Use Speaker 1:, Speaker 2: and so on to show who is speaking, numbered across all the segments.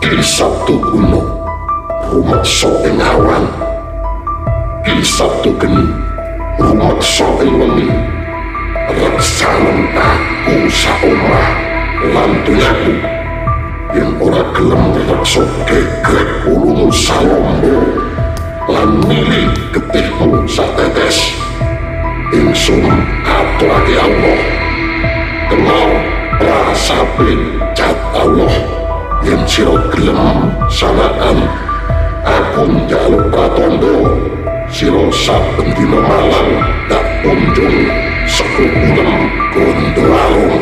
Speaker 1: Ki Sabtu kuno rumeksa ing awan, Ki Sabtu geni rumeksa ing wengi. Reksanen aku saomah lan dunyaku, yen ora gelem reksa gegrek ulungmu salombo lan milih getihmu satetes. Ingsun aturake Allah, kenal prasapin cat Allah. Yen sira gelem sanaan aku njaluk pratondo, sira saben dina malam tak kunjung sekukulem Gondoalung.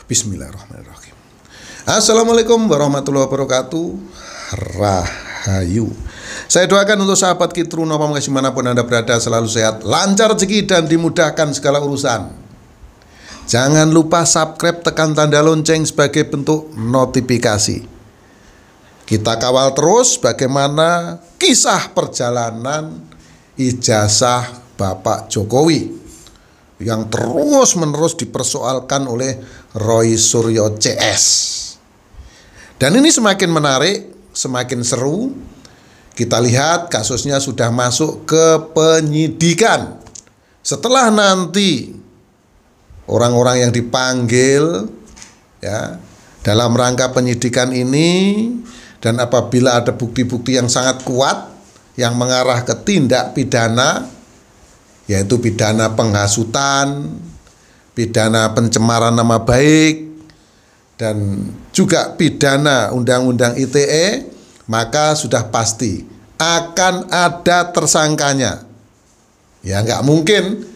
Speaker 2: Bismillahirrahmanirrahim. Assalamualaikum warahmatullahi wabarakatuh. Rahayu. Saya doakan untuk sahabat Kitru Nova Mengasi manapun Anda berada selalu sehat, lancar rezeki dan dimudahkan segala urusan. Jangan lupa subscribe, tekan tanda lonceng sebagai bentuk notifikasi. Kita kawal terus bagaimana kisah perjalanan ijazah Bapak Jokowi yang terus-menerus dipersoalkan oleh Roy Suryo CS. Dan ini semakin menarik, semakin seru. Kita lihat kasusnya sudah masuk ke penyidikan. Setelah nanti orang-orang yang dipanggil ya dalam rangka penyidikan ini, dan apabila ada bukti-bukti yang sangat kuat yang mengarah ke tindak pidana, yaitu pidana penghasutan, pidana pencemaran nama baik, dan juga pidana Undang-Undang ITE, maka sudah pasti akan ada tersangkanya. Ya nggak mungkin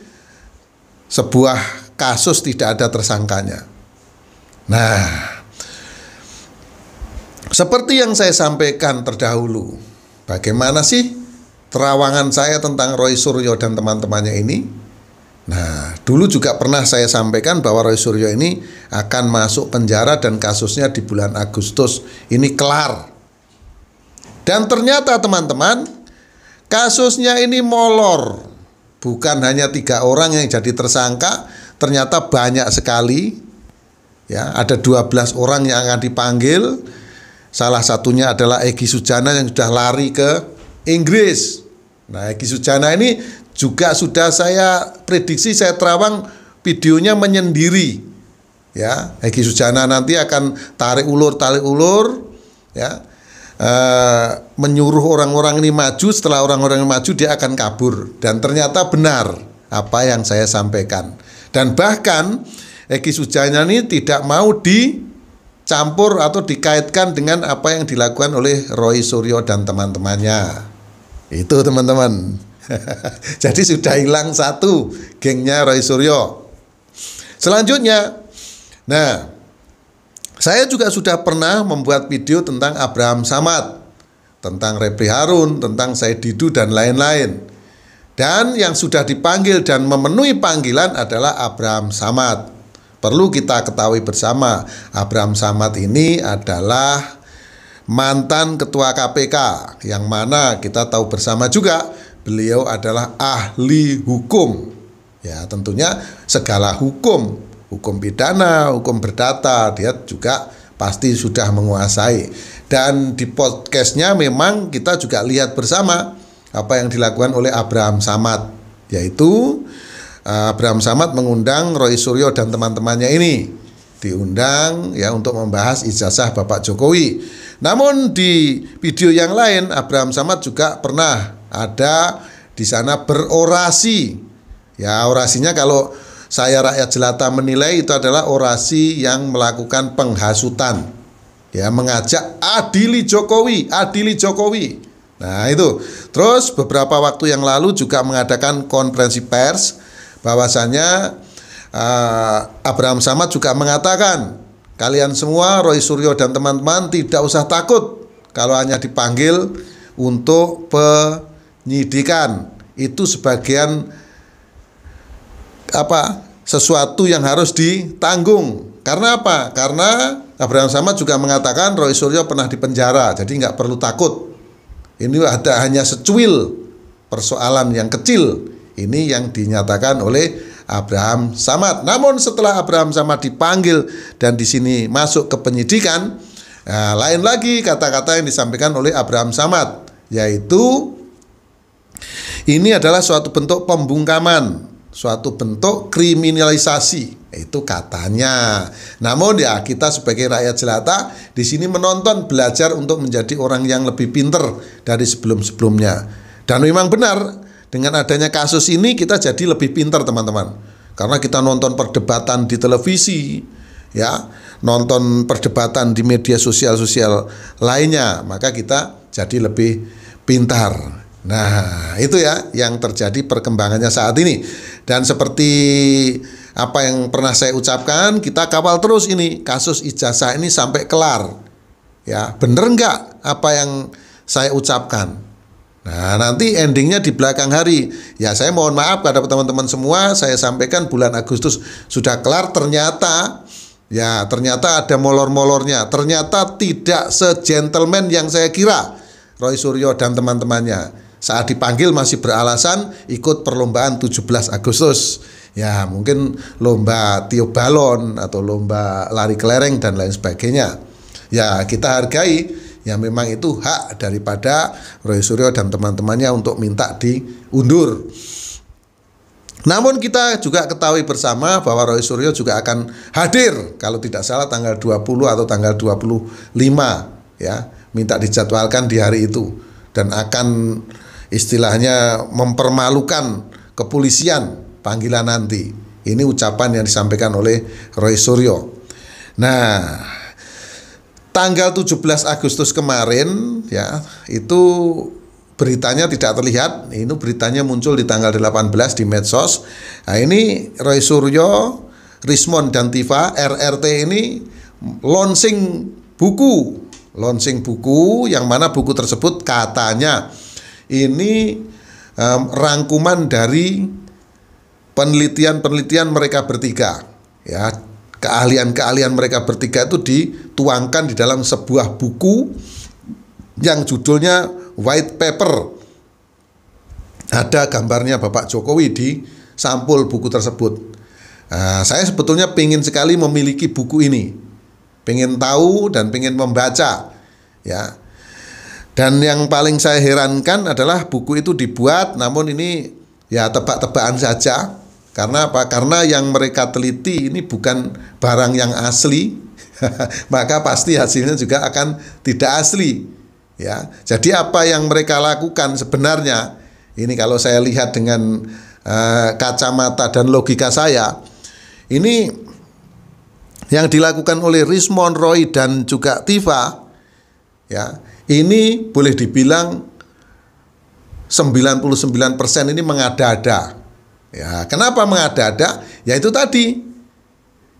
Speaker 2: sebuah kasus tidak ada tersangkanya. Nah, seperti yang saya sampaikan terdahulu, bagaimana sih terawangan saya tentang Roy Suryo dan teman-temannya ini? Nah, dulu juga pernah saya sampaikan bahwa Roy Suryo ini akan masuk penjara dan kasusnya di bulan Agustus ini kelar. Dan ternyata teman-teman, kasusnya ini molor. Bukan hanya 3 orang yang jadi tersangka, ternyata banyak sekali. Ya, ada 12 orang yang akan dipanggil. Salah satunya adalah Egy Sujana yang sudah lari ke Inggris. Nah, Egy Sujana ini juga sudah saya prediksi, saya terawang videonya menyendiri. Ya, Egy Sujana nanti akan tarik ulur ya. Menyuruh orang-orang ini maju. Setelah orang-orang ini maju, dia akan kabur. Dan ternyata benar apa yang saya sampaikan. Dan bahkan Egy Sujana ini tidak mau dicampur atau dikaitkan dengan apa yang dilakukan oleh Roy Suryo dan teman-temannya. Itu teman-teman. Jadi sudah hilang satu gengnya Roy Suryo. Selanjutnya, nah, saya juga sudah pernah membuat video tentang Abraham Samad, tentang Reply Harun, tentang Said Didu dan lain-lain. Dan yang sudah dipanggil dan memenuhi panggilan adalah Abraham Samad. Perlu kita ketahui bersama, Abraham Samad ini adalah mantan ketua KPK, yang mana kita tahu bersama juga beliau adalah ahli hukum. Ya, tentunya segala hukum pidana, hukum perdata, dia juga pasti sudah menguasai. Dan di podcastnya memang kita juga lihat bersama apa yang dilakukan oleh Abraham Samad, yaitu Abraham Samad mengundang Roy Suryo dan teman-temannya ini, diundang ya untuk membahas ijazah Bapak Jokowi. Namun di video yang lain Abraham Samad juga pernah ada di sana berorasi. Ya, orasinya kalau saya rakyat jelata menilai itu adalah orasi yang melakukan penghasutan. Ya, mengajak adili Jokowi, adili Jokowi. Nah, itu. Terus beberapa waktu yang lalu juga mengadakan konferensi pers bahwasanya Abraham Samad juga mengatakan, kalian semua Roy Suryo dan teman-teman tidak usah takut kalau hanya dipanggil untuk penyidikan. Itu sebagian sesuatu yang harus ditanggung. Karena apa? Karena Abraham Samad juga mengatakan Roy Suryo pernah dipenjara, jadi nggak perlu takut. Ini hanya secuil persoalan yang kecil. Ini yang dinyatakan oleh Abraham Samad. Namun setelah Abraham Samad dipanggil dan di sini masuk ke penyidikan, nah, lain lagi kata-kata yang disampaikan oleh Abraham Samad, yaitu ini adalah suatu bentuk pembungkaman, suatu bentuk kriminalisasi, itu katanya. Namun ya kita sebagai rakyat jelata di sini menonton, belajar untuk menjadi orang yang lebih pinter dari sebelum-sebelumnya. Dan memang benar, dengan adanya kasus ini kita jadi lebih pintar, teman-teman. Karena kita nonton perdebatan di televisi, ya, nonton perdebatan di media sosial lainnya, maka kita jadi lebih pintar. Nah, itu ya yang terjadi perkembangannya saat ini. Dan seperti apa yang pernah saya ucapkan, kita kawal terus ini kasus ijazah ini sampai kelar. Ya, bener nggak apa yang saya ucapkan? Nah, nanti endingnya di belakang hari. Ya, saya mohon maaf kepada teman-teman semua, saya sampaikan bulan Agustus sudah kelar, ternyata ada molor-molornya. Ternyata tidak se-gentleman yang saya kira Roy Suryo dan teman-temannya. Saat dipanggil masih beralasan ikut perlombaan 17 Agustus. Ya, mungkin lomba tiup balon atau lomba lari kelereng dan lain sebagainya. Ya, kita hargai. Ya, memang itu hak daripada Roy Suryo dan teman-temannya untuk minta diundur. Namun kita juga ketahui bersama bahwa Roy Suryo juga akan hadir kalau tidak salah tanggal 20 atau tanggal 25, ya, minta dijadwalkan di hari itu, dan akan istilahnya mempermalukan kepolisian panggilan nanti. Ini ucapan yang disampaikan oleh Roy Suryo. Nah, tanggal 17 Agustus kemarin, ya, itu beritanya tidak terlihat. Ini beritanya muncul di tanggal 18 di medsos. Nah, ini Roy Suryo, Rismond dan Tifa RRT ini launching buku yang mana buku tersebut katanya ini rangkuman dari penelitian mereka bertiga, ya. Keahlian-keahlian mereka bertiga itu dituangkan di dalam sebuah buku yang judulnya White Paper. Ada gambarnya Bapak Jokowi di sampul buku tersebut. Nah, saya sebetulnya pengen sekali memiliki buku ini, pengen tahu dan pengen membaca, ya. Dan yang paling saya herankan adalah buku itu dibuat, namun ini ya tebak-tebakan saja. Karena apa? Karena yang mereka teliti ini bukan barang yang asli, maka pasti hasilnya juga akan tidak asli, ya. Jadi apa yang mereka lakukan sebenarnya, ini kalau saya lihat dengan kacamata dan logika saya, ini yang dilakukan oleh Rismond, Roy dan juga Tifa, ya, ini boleh dibilang 99% ini mengada-ada. Ya, kenapa mengada-ada? Ya itu tadi,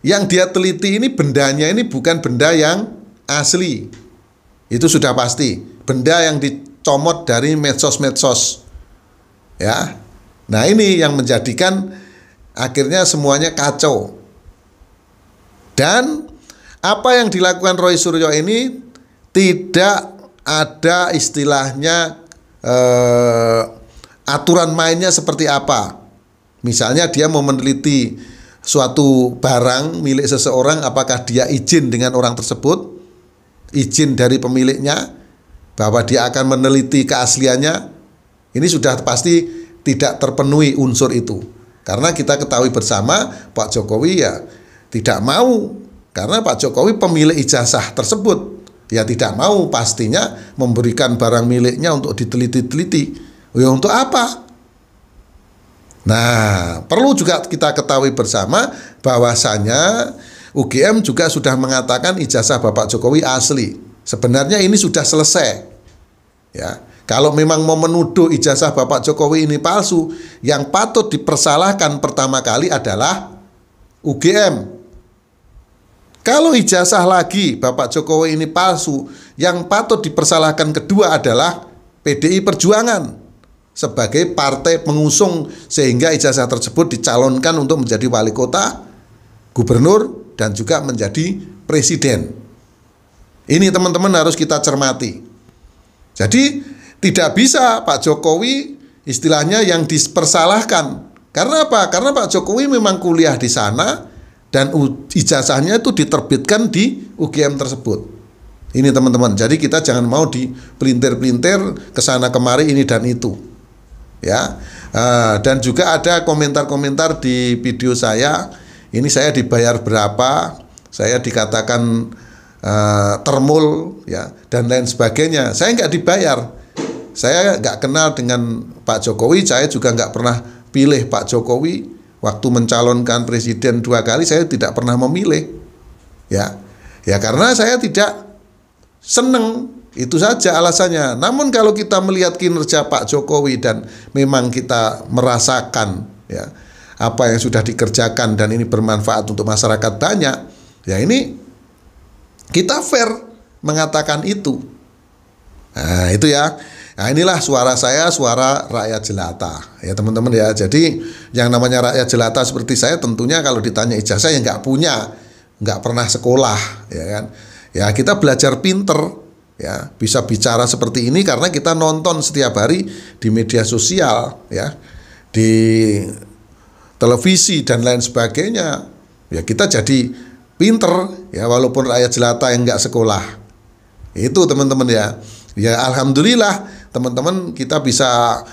Speaker 2: yang dia teliti ini bendanya ini bukan benda yang asli. Itu sudah pasti. Benda yang dicomot dari medsos-medsos. Ya. Nah, ini yang menjadikan akhirnya semuanya kacau. Dan apa yang dilakukan Roy Suryo ini tidak ada istilahnya aturan mainnya seperti apa. Misalnya dia mau meneliti suatu barang milik seseorang, apakah dia izin dengan orang tersebut, izin dari pemiliknya, bahwa dia akan meneliti keasliannya. Ini sudah pasti tidak terpenuhi unsur itu. Karena kita ketahui bersama Pak Jokowi ya tidak mau, karena Pak Jokowi pemilik ijazah tersebut, ya tidak mau pastinya memberikan barang miliknya untuk diteliti-teliti. Ya untuk apa? Nah, perlu juga kita ketahui bersama bahwasanya UGM juga sudah mengatakan ijazah Bapak Jokowi asli. Sebenarnya ini sudah selesai. Ya, kalau memang mau menuduh ijazah Bapak Jokowi ini palsu, yang patut dipersalahkan pertama kali adalah UGM. Kalau ijazah lagi Bapak Jokowi ini palsu, yang patut dipersalahkan kedua adalah PDI Perjuangan sebagai partai pengusung sehingga ijazah tersebut dicalonkan untuk menjadi wali kota, gubernur, dan juga menjadi presiden. Ini teman-teman harus kita cermati. Jadi tidak bisa Pak Jokowi istilahnya yang dipersalahkan. Karena apa? Karena Pak Jokowi memang kuliah di sana dan ijazahnya itu diterbitkan di UGM tersebut. Ini teman-teman. Jadi kita jangan mau dipelintir-pelintir ke sana kemari ini dan itu. Ya. Dan juga ada komentar-komentar di video saya. Ini saya dibayar berapa? Saya dikatakan termul ya dan lain sebagainya. Saya nggak dibayar. Saya nggak kenal dengan Pak Jokowi. Saya juga nggak pernah pilih Pak Jokowi. Waktu mencalonkan presiden 2 kali saya tidak pernah memilih. Ya karena saya tidak seneng, itu saja alasannya. Namun kalau kita melihat kinerja Pak Jokowi dan memang kita merasakan ya apa yang sudah dikerjakan dan ini bermanfaat untuk masyarakat banyak, ya ini kita fair mengatakan itu. Nah itu ya. Nah inilah suara saya, suara rakyat jelata ya teman-teman ya. Jadi yang namanya rakyat jelata seperti saya tentunya kalau ditanya ijazah ya nggak punya, nggak pernah sekolah ya kan. Ya kita belajar pinter ya, bisa bicara seperti ini karena kita nonton setiap hari di media sosial ya, di televisi dan lain sebagainya. Ya kita jadi pinter ya walaupun rakyat jelata yang nggak sekolah. Itu teman-teman ya. Ya alhamdulillah teman-teman kita bisa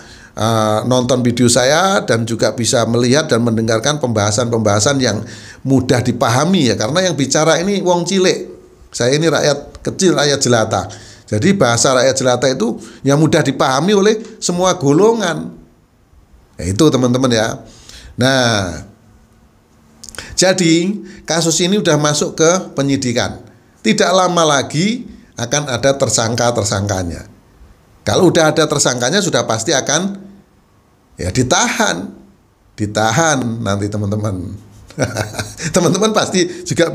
Speaker 2: nonton video saya dan juga bisa melihat dan mendengarkan pembahasan-pembahasan yang mudah dipahami ya, karena yang bicara ini wong cilik. Saya ini rakyat kecil, rakyat jelata. Jadi bahasa rakyat jelata itu yang mudah dipahami oleh semua golongan. Ya, itu teman-teman ya. Nah, jadi kasus ini udah masuk ke penyidikan. Tidak lama lagi akan ada tersangka-tersangkanya. Kalau udah ada tersangkanya sudah pasti akan ya ditahan nanti teman-teman. Teman-teman pasti juga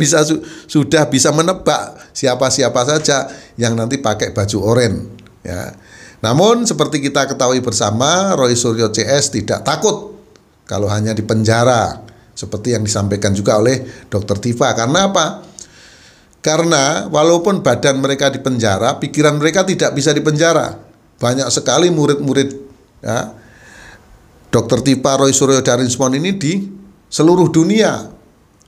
Speaker 2: sudah bisa menebak siapa-siapa saja yang nanti pakai baju oranye ya. Namun seperti kita ketahui bersama, Roy Suryo CS tidak takut kalau hanya dipenjara seperti yang disampaikan juga oleh Dr. Tifa. Karena apa? Karena walaupun badan mereka dipenjara, pikiran mereka tidak bisa dipenjara. Banyak sekali murid-murid ya, Dr. Tifa, Roy Suryo Darinspon ini di seluruh dunia.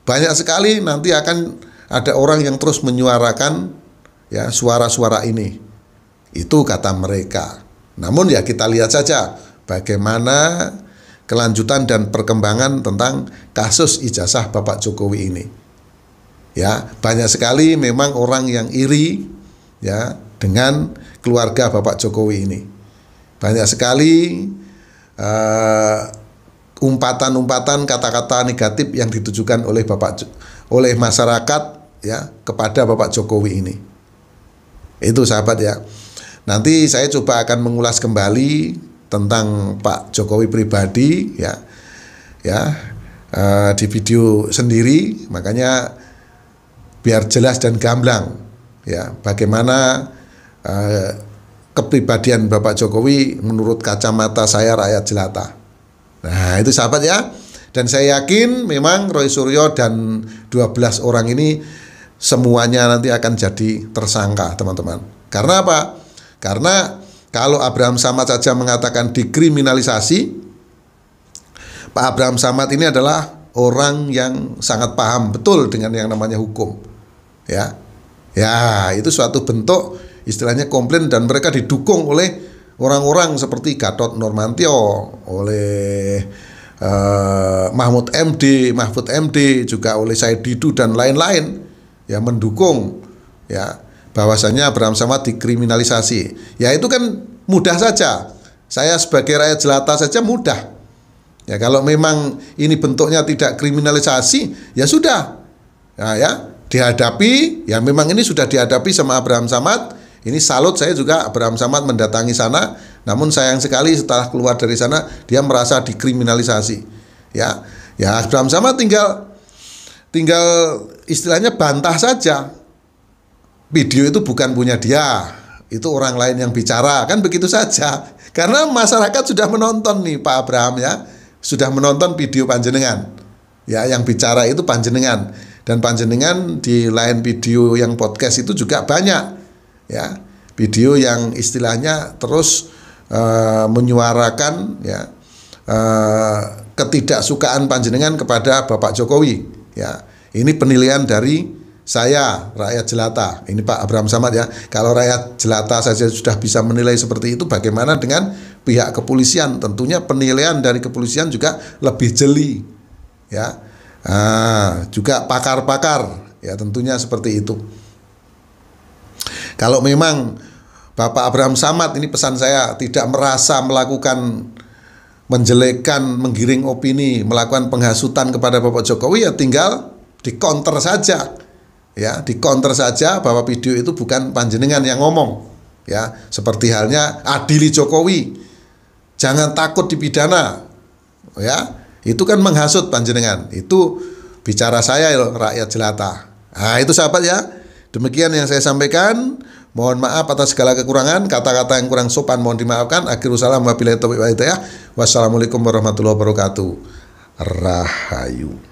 Speaker 2: Banyak sekali nanti akan ada orang yang terus menyuarakan ya suara-suara ini. Itu kata mereka. Namun ya kita lihat saja bagaimana kelanjutan dan perkembangan tentang kasus ijazah Bapak Jokowi ini. Ya, banyak sekali memang orang yang iri ya dengan keluarga Bapak Jokowi ini. Banyak sekali umpatan-umpatan kata-kata negatif yang ditujukan oleh masyarakat ya kepada Bapak Jokowi ini. Itu sahabat ya. Nanti saya coba akan mengulas kembali tentang Pak Jokowi pribadi ya di video sendiri, makanya biar jelas dan gamblang ya bagaimana kepribadian Bapak Jokowi menurut kacamata saya rakyat jelata. Nah itu sahabat ya. Dan saya yakin memang Roy Suryo dan 12 orang ini semuanya nanti akan jadi tersangka teman-teman. Karena apa? Karena kalau Abraham Samad saja mengatakan dikriminalisasi, Pak Abraham Samad ini adalah orang yang sangat paham betul dengan yang namanya hukum. Ya, itu suatu bentuk istilahnya komplain dan mereka didukung oleh orang-orang seperti Gatot Nurmantio, oleh Mahfud MD, juga oleh Said Didu dan lain-lain ya mendukung ya bahwasanya Abraham Samad dikriminalisasi. Ya itu kan mudah saja. Saya sebagai rakyat jelata saja mudah. Ya kalau memang ini bentuknya tidak kriminalisasi, ya sudah. Ya dihadapi, ya memang ini sudah dihadapi sama Abraham Samad. Ini salut saya juga Abraham Samad mendatangi sana. Namun sayang sekali setelah keluar dari sana dia merasa dikriminalisasi. Ya Abraham Samad tinggal istilahnya bantah saja. Video itu bukan punya dia, itu orang lain yang bicara, kan begitu saja. Karena masyarakat sudah menonton nih Pak Abraham ya, sudah menonton video panjenengan. Ya yang bicara itu panjenengan, dan panjenengan di lain video yang podcast itu juga banyak. Ya, video yang istilahnya terus menyuarakan ya ketidaksukaan panjenengan kepada Bapak Jokowi ya. Ini penilaian dari saya, rakyat jelata. Ini Pak Abraham Samad ya. Kalau rakyat jelata saja sudah bisa menilai seperti itu, bagaimana dengan pihak kepolisian? Tentunya penilaian dari kepolisian juga lebih jeli ya. Juga pakar-pakar ya, tentunya seperti itu. Kalau memang Bapak Abraham Samad, ini pesan saya, tidak merasa melakukan menjelekkan, menggiring opini, melakukan penghasutan kepada Bapak Jokowi, ya tinggal di-counter saja. Ya, di-counter saja bahwa video itu bukan panjenengan yang ngomong. Ya, seperti halnya adili Jokowi. Jangan takut dipidana. Ya, itu kan menghasut panjenengan. Itu bicara saya loh, rakyat jelata. Nah, itu sahabat ya. Demikian yang saya sampaikan. Mohon maaf atas segala kekurangan, kata-kata yang kurang sopan mohon dimaafkan. Akhirul salam wabillahi taufiq wal hidayah. Wassalamualaikum warahmatullahi wabarakatuh. Rahayu.